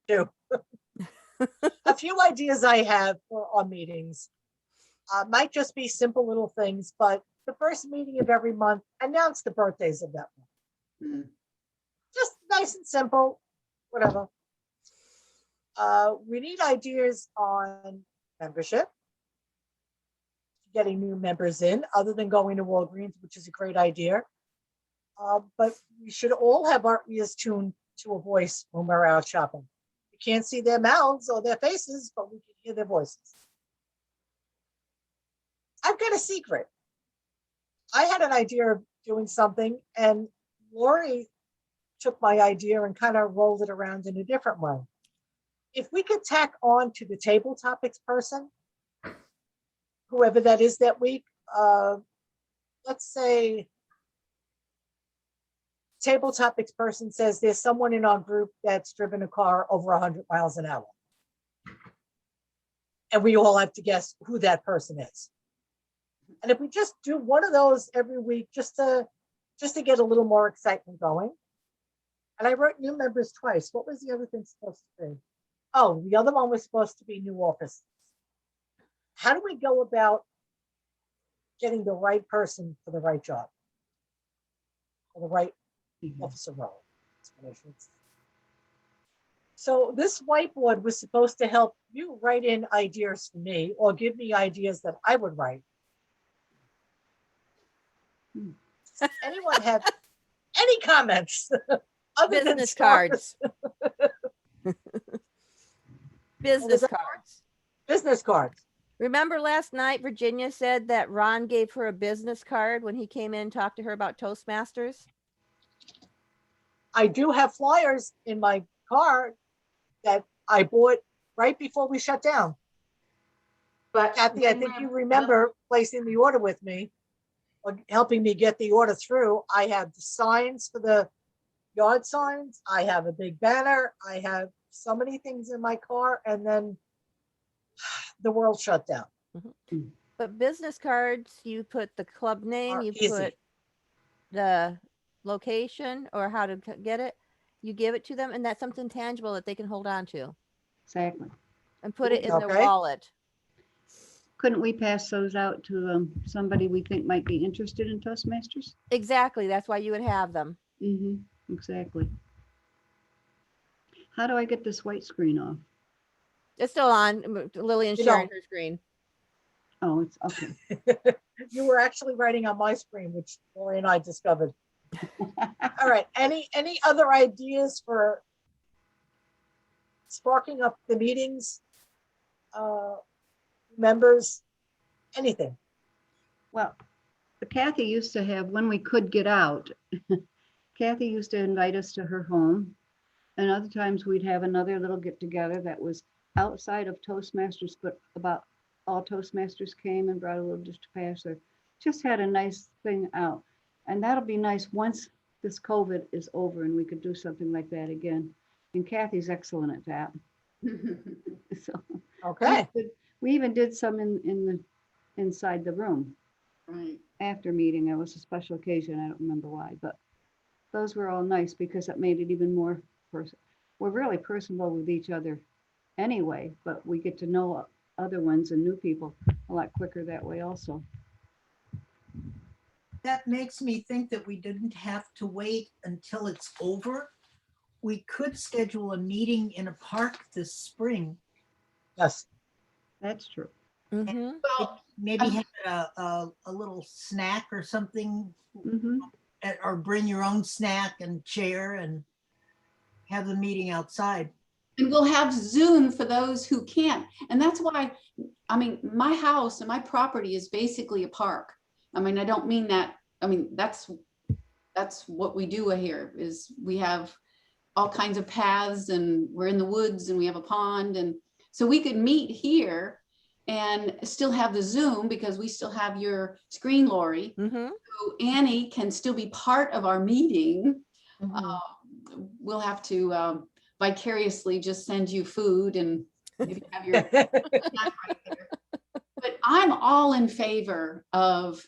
do. A few ideas I have for our meetings might just be simple little things, but the first meeting of every month, announce the birthdays of that month. Just nice and simple, whatever. We need ideas on membership, getting new members in, other than going to Walgreens, which is a great idea. But we should all have our ears tuned to a voice when we're out shopping. We can't see their mouths or their faces, but we can hear their voices. I've got a secret. I had an idea of doing something, and Lori took my idea and kind of rolled it around in a different way. If we could tack on to the table topics person, whoever that is that week, let's say table topics person says there's someone in our group that's driven a car over 100 miles an hour. And we all have to guess who that person is. And if we just do one of those every week, just to get a little more excitement going. And I wrote new members twice. What was the other thing supposed to be? Oh, the other one was supposed to be new offices. How do we go about getting the right person for the right job? For the right officer role. So this whiteboard was supposed to help you write in ideas for me or give me ideas that I would write. Does anyone have any comments? Other Business cards. Business cards. Business cards. Remember last night, Virginia said that Ron gave her a business card when he came in and talked to her about Toastmasters? I do have flyers in my car that I bought right before we shut down. But Kathy, I think you remember placing the order with me or helping me get the order through. I have the signs for the yard signs. I have a big banner. I have so many things in my car, and then the world shut down. But business cards, you put the club name, you put the location or how to get it, you give it to them, and that's something tangible that they can hold on to. Exactly. And put it in their wallet. Couldn't we pass those out to somebody we think might be interested in Toastmasters? Exactly. That's why you would have them. Exactly. How do I get this white screen off? It's still on. Lillian's sharing her screen. Oh, it's okay. You were actually writing on my screen, which Lori and I discovered. All right. Any other ideas for sparking up the meetings? Members, anything? Well, Kathy used to have, when we could get out, Kathy used to invite us to her home. And other times we'd have another little get together that was outside of Toastmasters, but about all Toastmasters came and brought a little dish to pass, or just had a nice thing out. And that'll be nice once this COVID is over and we could do something like that again. And Kathy's excellent at that. So, okay. We even did some inside the room. Right. After meeting, it was a special occasion. I don't remember why, but those were all nice because it made it even more personal. We're really personable with each other anyway, but we get to know other ones and new people a lot quicker that way also. That makes me think that we didn't have to wait until it's over. We could schedule a meeting in a park this spring. Yes. That's true. Well, maybe have a little snack or something, or bring your own snack and chair and have the meeting outside. And we'll have Zoom for those who can't. And that's why, I mean, my house and my property is basically a park. I mean, I don't mean that. I mean, that's what we do here is we have all kinds of paths and we're in the woods and we have a pond. And so we could meet here and still have the Zoom because we still have your screen, Lori. So Annie can still be part of our meeting. We'll have to vicariously just send you food and maybe have your snack right there. But I'm all in favor of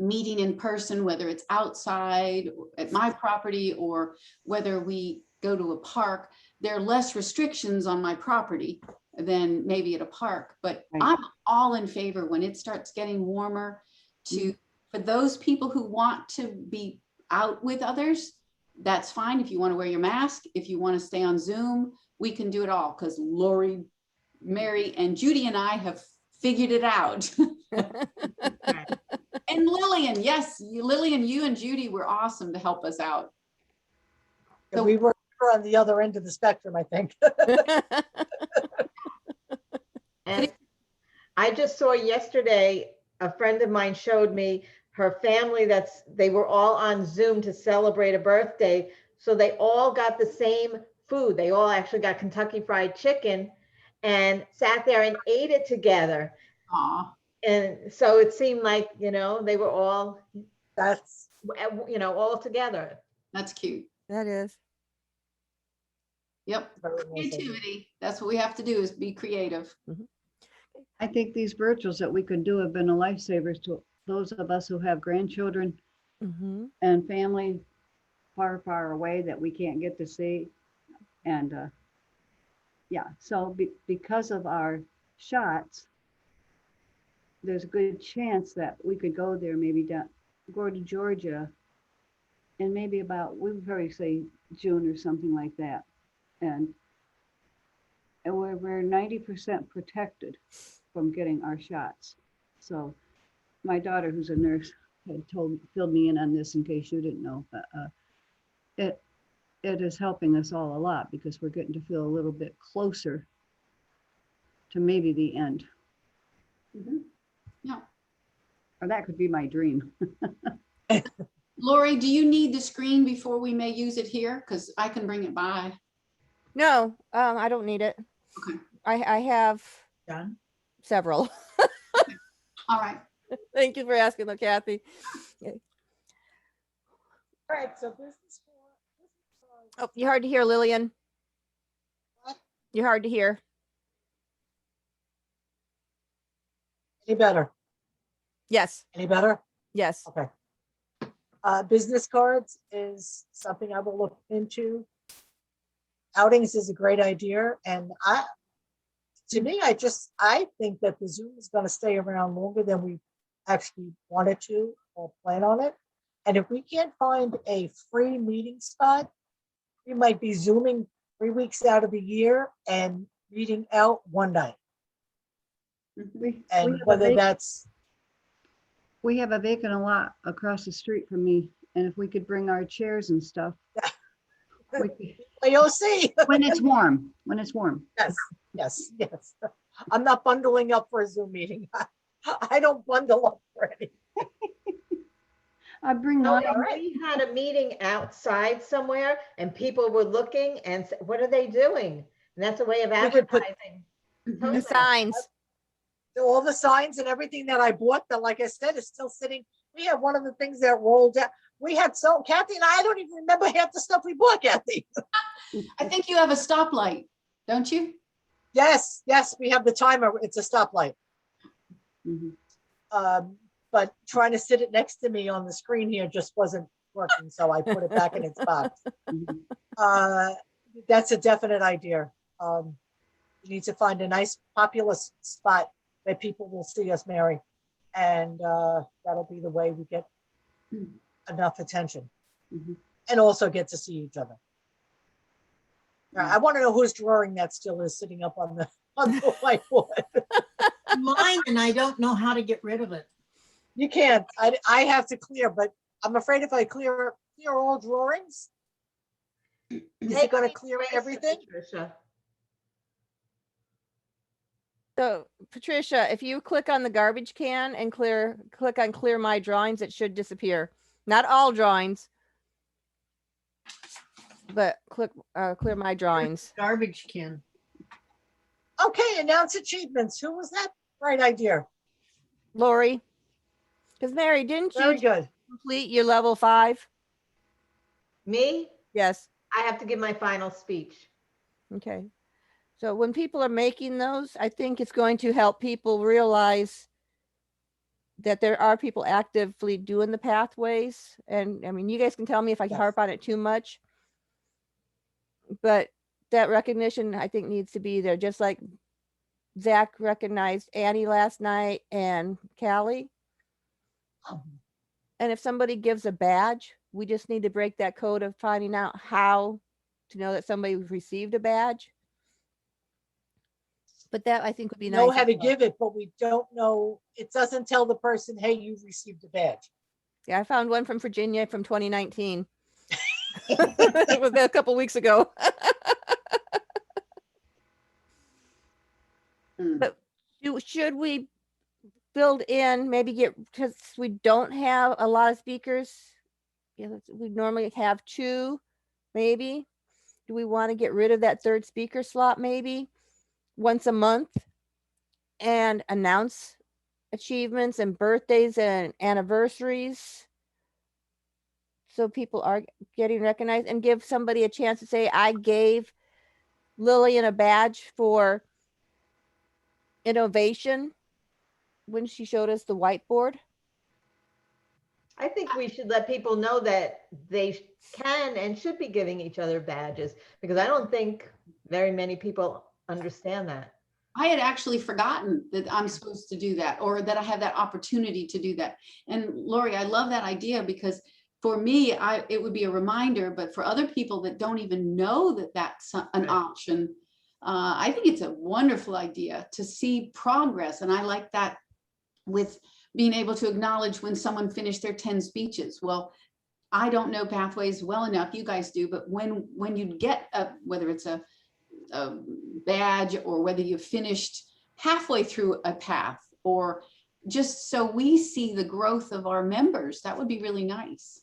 meeting in person, whether it's outside at my property or whether we go to a park, there are less restrictions on my property than maybe at a park. But Right. I'm all in favor when it starts getting warmer to, for those people who want to be out with others, that's fine. If you want to wear your mask, if you want to stay on Zoom, we can do it all, because Lori, Mary, and Judy and I have figured it out. And Lillian, yes, Lillian, you and Judy were awesome to help us out. And we were on the other end of the spectrum, I think. And I just saw yesterday, a friend of mine showed me her family they were all on Zoom to celebrate a birthday. So they all got the same food. They all actually got Kentucky Fried Chicken and sat there and ate it together. Aw, And so it seemed like, they were all, That's all together. that's cute. That is. Yep, very nice of you. creativity. That's what we have to do, is be creative. I think these virtuals that we could do have been a lifesaver to those of us who have grandchildren Mm-hmm. and family far, far away that we can't get to see. And yeah, so because of our shots, there's a good chance that we could go there, maybe go to Georgia, and maybe we would probably say June or something like that. And we're 90% protected from getting our shots. So my daughter, who's a nurse, had filled me in on this in case you didn't know. It is helping us all a lot because we're getting to feel a little bit closer to maybe the end. Yeah. Or that could be my dream. Lori, do you need the screen before we may use it here? Because I can bring it by. No, I don't need it. Okay. I have Done. several. All right. Thank you for asking though, Kathy. All right, so business for. Oh, you're hard to hear, Lillian. What? You're hard to hear. Any better? Yes, Any better? yes. Okay. Business cards is something I will look into. Outings is a great idea, and to me, I think that the Zoom is going to stay around longer than we actually wanted to or plan on it. And if we can't find a free meeting spot, we might be Zooming 3 weeks out of the year and meeting out one night. And whether that's We have a vacant lot across the street from me, and if we could bring our chairs and stuff. AOC. When it's warm. Yes. I'm not bundling up for a Zoom meeting. I don't bundle up for any. I bring No, mine. we had a meeting outside somewhere and people were looking and said, what are they doing? And that's a way of We could put- advertising. The Toastmasters. signs. So all the signs and everything that I bought that, like I said, is still sitting. We have one of the things that rolled out. We had Kathy and I don't even remember half the stuff we bought, Kathy. I think you have a stoplight, don't you? Yes, we have the timer. It's a stoplight. Mhm. But trying to sit it next to me on the screen here just wasn't working. So I put it back in its box. Mhm. That's a definite idea. You need to find a nice populous spot where people will see us, Mary. And that'll be the way we get enough attention Mhm. and also get to see each other. I want to know whose drawing that still is sitting up on the whiteboard. Mine, and I don't know how to get rid of it. You can't. I have to clear, but I'm afraid if I clear all drawings, is it going to clear everything? Patricia. So Patricia, if you click on the garbage can and click on clear my drawings, it should disappear. Not all drawings, but clear my drawings. Garbage can. Okay, announce achievements. Who was that? Right idea. Lori, because Mary, didn't Very you good. complete your level 5? Me? Yes. I have to give my final speech. Okay. So when people are making those, I think it's going to help people realize that there are people actively doing the pathways. And I mean, you guys can tell me if I Yes. harp on it too much. But that recognition, I think, needs to be there, just like Zach recognized Annie last night and Callie. And if somebody gives a badge, we just need to break that code of finding out how to know that somebody received a badge. But that, I think, would be nice. Know how as to well. give it, but we don't know, it doesn't tell the person, hey, you received a badge. Yeah, I found one from Virginia from 2019. It was a couple weeks ago. But should we build in, maybe because we don't have a lot of speakers, we normally have 2, maybe. Do we want to get rid of that 3rd speaker slot maybe once a month and announce achievements and birthdays and anniversaries so people are getting recognized, and give somebody a chance to say, I gave Lillian a badge for innovation when she showed us the whiteboard? I think we should let people know that they can and should be giving each other badges, because I don't think very many people understand that. I had actually forgotten that I'm supposed to do that, or that I have that opportunity to do that. And Lori, I love that idea, because for me, it would be a reminder, but for other people that don't even know that that's an option, I think it's a wonderful idea to see progress. And I like that with being able to acknowledge when someone finished their 10 speeches. Well, I don't know Pathways well enough, you guys do, but when you get whether it's a badge, or whether you've finished halfway through a path, or just so we see the growth of our members, that would be really nice.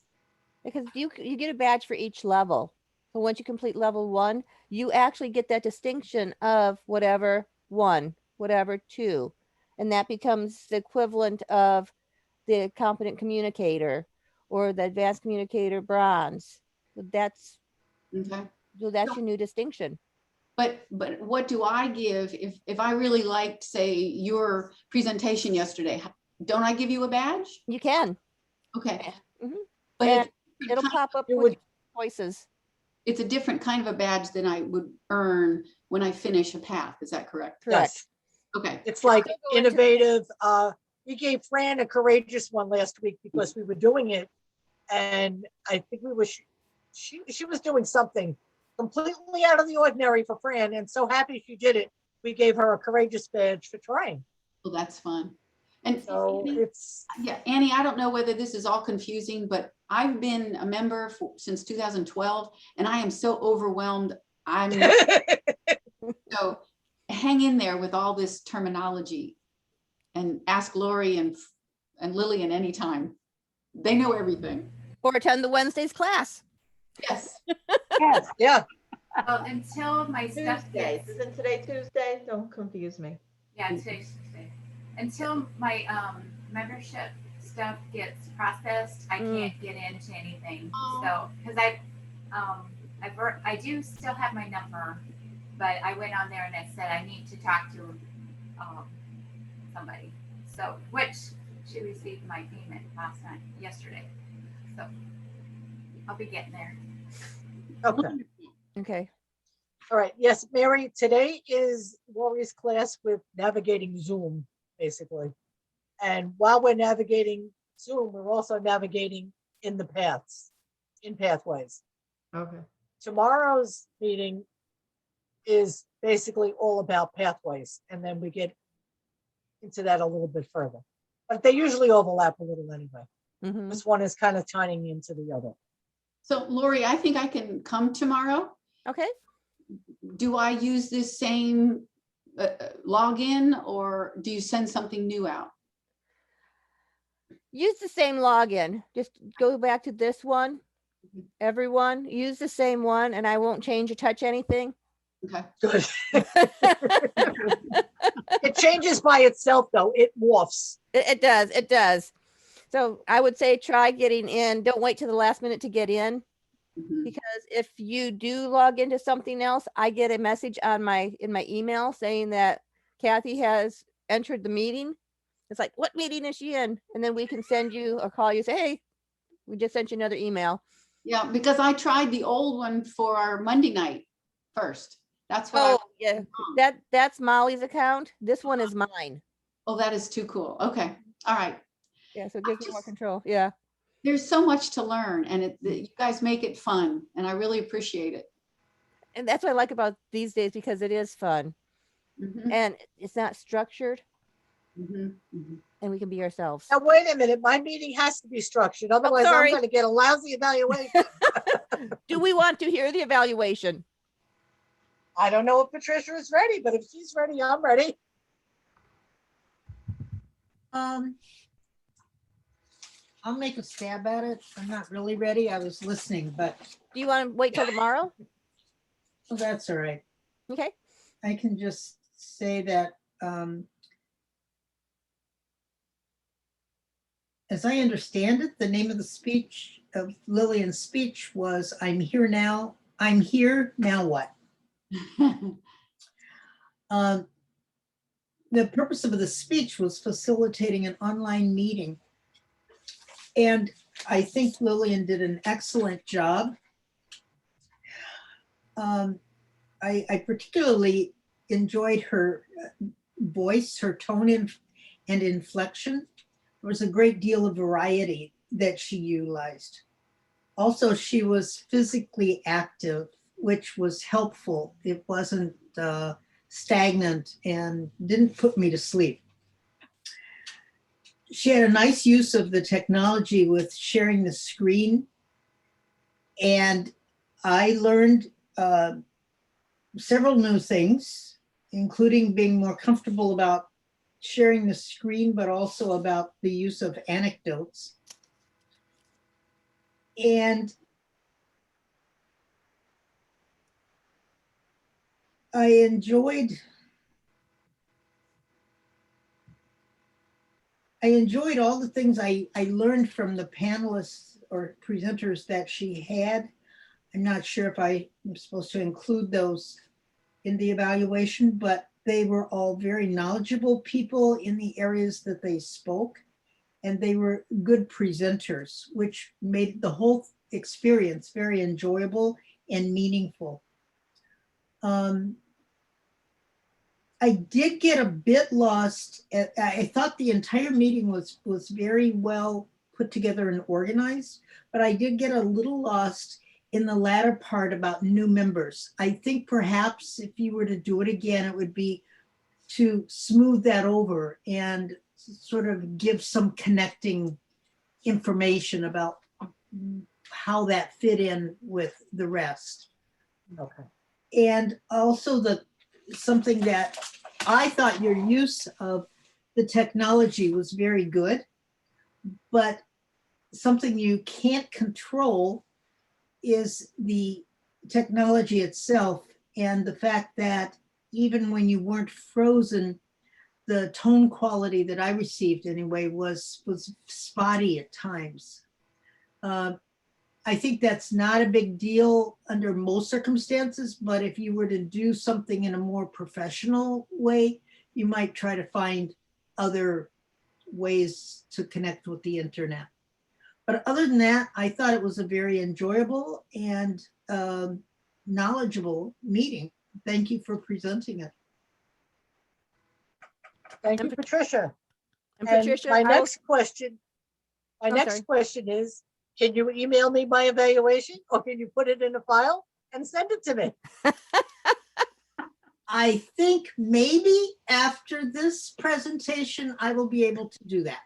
Because you get a badge for each level. So once you complete level 1, you actually get that distinction of whatever 1, whatever 2. And that becomes the equivalent of the competent communicator or the advanced communicator bronze. That's Okay. so that's your new distinction. But what do I give if I really liked, say, your presentation yesterday? Don't I give you a badge? You can. Okay. Mhm. But And it'll pop up with your choices. it's a different kind of a badge than I would earn when I finish a path. Is that correct? Correct. Yes. Okay. It's like Still go into- innovative. We gave Fran a courageous one last week because we were doing it. And I think she was doing something completely out of the ordinary for Fran, and so happy she did it. We gave her a courageous badge for trying. Well, that's fun. And So it's, yeah, Annie, I don't know whether this is all confusing, but I've been a member since 2012, and I am so overwhelmed. So hang in there with all this terminology, and ask Lori and Lillian anytime. They know everything. Or attend the Wednesday's class. Yes. Yes. yeah. Well, until my stuff Tuesday, gets, isn't today Tuesday? Don't confuse me. yeah, today's Tuesday. Until my membership stuff gets processed, I can't get into anything. So, because I do still have my number, but I went on there and I said I need to talk to somebody. So, which she received my payment yesterday. So, I'll be getting there. Okay. Okay. All right. Yes, Mary, today is Lori's class with navigating Zoom, basically. And while we're navigating Zoom, we're also navigating in the paths, in Pathways. Okay. Tomorrow's meeting is basically all about Pathways, and then we get into that a little bit further. But they usually overlap a little anyway. Mhm. This one is kind of tying into the other. So Lori, I think I can come tomorrow. Okay. Do I use this same login, or do you send something new out? Use the same login. Just go back to this one. Everyone use the same one, and I won't change or touch anything. Okay. Good. It changes by itself, though. It morphs. It does. It does. So I would say try getting in. Don't wait till the last minute to get in, because if you do log into something else, I get a message on in my email saying that Kathy has entered the meeting. It's like, what meeting is she in? And then we can send you or call you, say, hey, we just sent you another email. Yeah, because I tried the old one for our Monday night first. That's what Oh, yeah. That's Molly's account. This one is mine. oh, that is too cool. Okay. All right. Yeah, so it gives me more control. Yeah. There's so much to learn and you guys make it fun and I really appreciate it. And that's what I like about these days because it is fun Mhm, and it's not structured mhm, mhm. and we can be ourselves. Now, wait a minute. My meeting has to be structured. Otherwise, I'm sorry. going to get a lousy evaluation. Do we want to hear the evaluation? I don't know if Patricia is ready, but if she's ready, I'm ready. I'll make a stab at it. I'm not really ready. I was listening, but Do you want to wait till tomorrow? well, that's all right. Okay. I can just say that as I understand it, the name of the speech of Lillian's speech was "I'm here now. I'm here now. What?" The purpose of the speech was facilitating an online meeting, and I think Lillian did an excellent job. I particularly enjoyed her voice, her tone and inflection. There was a great deal of variety that she utilized. Also, she was physically active, which was helpful. It wasn't stagnant and didn't put me to sleep. She had a nice use of the technology with sharing the screen. And I learned several new things, including being more comfortable about sharing the screen, but also about the use of anecdotes. And I enjoyed all the things I learned from the panelists or presenters that she had. I'm not sure if I am supposed to include those in the evaluation, but they were all very knowledgeable people in the areas that they spoke, and they were good presenters, which made the whole experience very enjoyable and meaningful. I did get a bit lost. I thought the entire meeting was very well put together and organized, but I did get a little lost in the latter part about new members. I think perhaps if you were to do it again, it would be to smooth that over and sort of give some connecting information about how that fit in with the rest. Okay. And also something that I thought your use of the technology was very good, but something you can't control is the technology itself and the fact that even when you weren't frozen, the tone quality that I received anyway was spotty at times. I think that's not a big deal under most circumstances, but if you were to do something in a more professional way, you might try to find other ways to connect with the internet. But other than that, I thought it was a very enjoyable and knowledgeable meeting. Thank you for presenting it. Thank you, Patricia. And And Patricia, my next question is, can you email me my evaluation or can you put it in a file and send it to me? I think maybe after this presentation, I will be able to do that.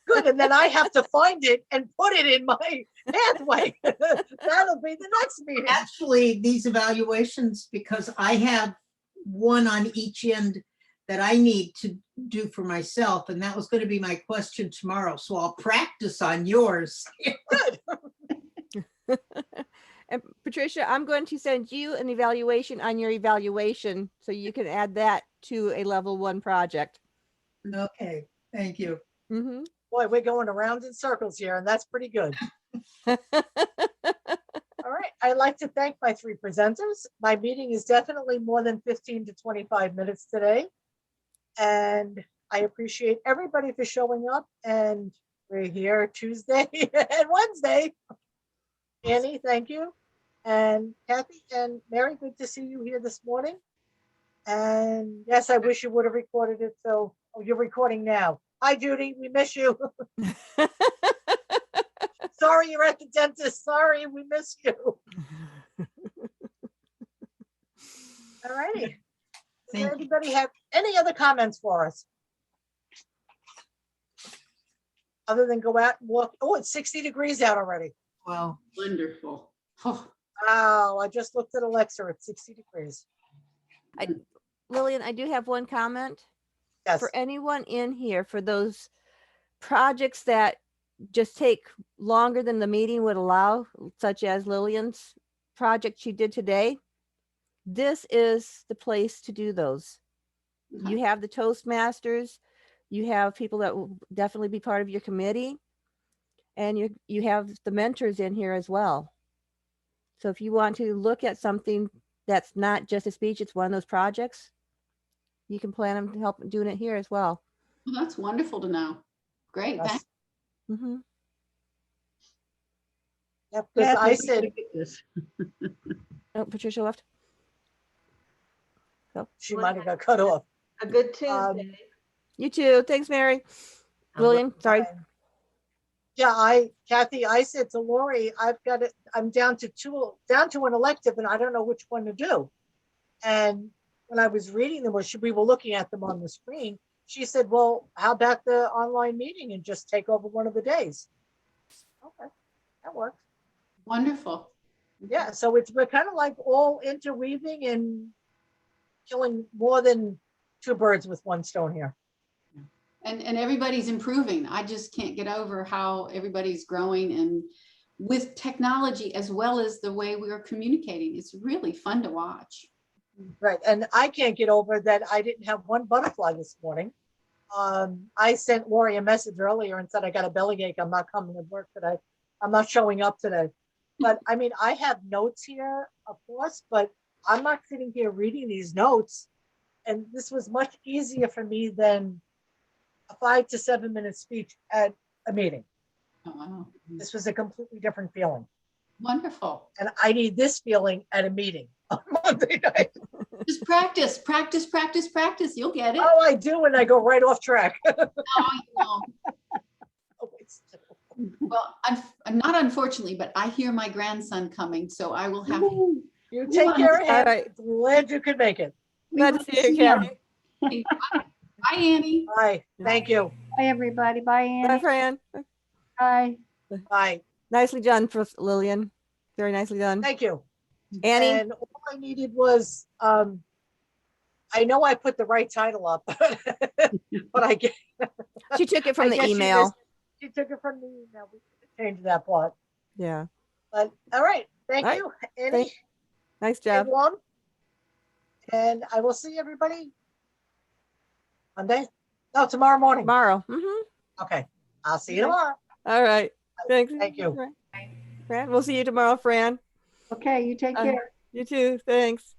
Good, and then I have to find it and put it in my pathway. That'll be the next meeting. Actually, these evaluations, because I have one on each end that I need to do for myself, and that was going to be my question tomorrow. So I'll practice on yours. Good. and Patricia, I'm going to send you an evaluation on your evaluation so you can add that to a level 1 project. Okay, thank you. Mm-hmm. Boy, we're going around in circles here, and that's pretty good. All right, I'd like to thank my 3 presenters. My meeting is definitely more than 15 to 25 minutes today. And I appreciate everybody for showing up. And we're here Tuesday and Wednesday. Annie, thank you. And Kathy and Mary, good to see you here this morning. And yes, I wish you would have recorded it. So you're recording now. Hi, Judy. We miss you. Sorry you're at the dentist. Sorry, we miss you. All righty. Does Thank you. anybody have any other comments for us? Other than go out and walk. Oh, it's 60 degrees out already. Wow. Wonderful. Oh, Wow, I just looked at Alexa. It's 60 degrees. Lillian, I do have one comment. Yes. For anyone in here, for those projects that just take longer than the meeting would allow, such as Lillian's project she did today, this is the place to do those. okay. You have the Toastmasters, you have people that will definitely be part of your committee, and you have the mentors in here as well. So if you want to look at something that's not just a speech, it's one of those projects, you can plan on help doing it here as well. Well, that's wonderful to know. Great. Yes. Thanks. Mm-hmm. Yep, because Kathy, I we said, gotta get this. Oh, Patricia left. she might have got cut off. A good Tuesday. You too. Thanks, Mary. I will- Lillian, sorry. Yeah, Kathy, I said to Lori, I've got it, I'm down to an elective and I don't know which one to do. And when I was reading them, we were looking at them on the screen, she said, well, how about the online meeting and just take over one of the days? Okay, that works. Wonderful. Yeah, so we're kind of like all interweaving and killing more than two birds with one stone here. And everybody's improving. I just can't get over how everybody's growing and with technology as well as the way we are communicating. It's really fun to watch. Right, and I can't get over that I didn't have one butterfly this morning. I sent Lori a message earlier and said I got a bellyache. I'm not coming to work today. I'm not showing up today. But I mean, I have notes here, of course, but I'm not sitting here reading these notes. And this was much easier for me than a 5 to 7 minute speech at a meeting. Oh, wow. This was a completely different feeling. Wonderful. And I need this feeling at a meeting on Monday night. Just practice, practice, practice, practice. You'll get it. Oh, I do, and I go right off track. Oh, you know. Oh, it's- Well, I'm not unfortunately, but I hear my grandson coming, so I will have. Woo. You take care of All him. right. Glad you could make it. We Glad to want see you, him. Kathy. Bye, Annie. Bye. Thank you. Bye, everybody. Bye, Bye, Annie. Fran. Bye. Bye. Nicely done, Lillian. Very nicely done. Thank you. Annie, And all I needed was, I know I put the right title up, but I get. she took it from I the guess she email. missed- She took it from the email. We could change that part. Yeah. But all right. Thank All right. you, Annie. Nice Stay job. warm. And I will see everybody Monday. No, tomorrow morning. Tomorrow. Mm-hmm. Okay. I'll see you Okay. tomorrow. All right. Thanks. Thank you. Fran, we'll see you tomorrow, Fran. Okay, you take Uh, care. You too. Thanks.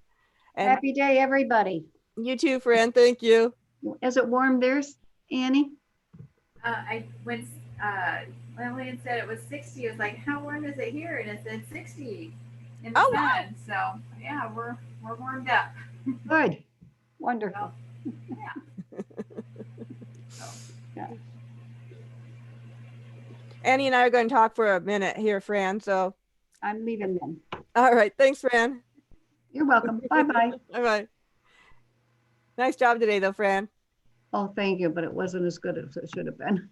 And Happy day, everybody. you too, Fran. Thank you. Is it warm there, Annie? When Lillian said it was 60, I was like, how warm is it here? And it said 60 in the Oh, sun. wow. So yeah, we're warmed up. Good. Wonderful. Annie and I are going to talk for a minute here, Fran. So, I'm leaving then. all right. Thanks, Fran. You're welcome. Bye-bye. All right. Nice job today, though, Fran. Oh, thank you, but it wasn't as good as it should have been.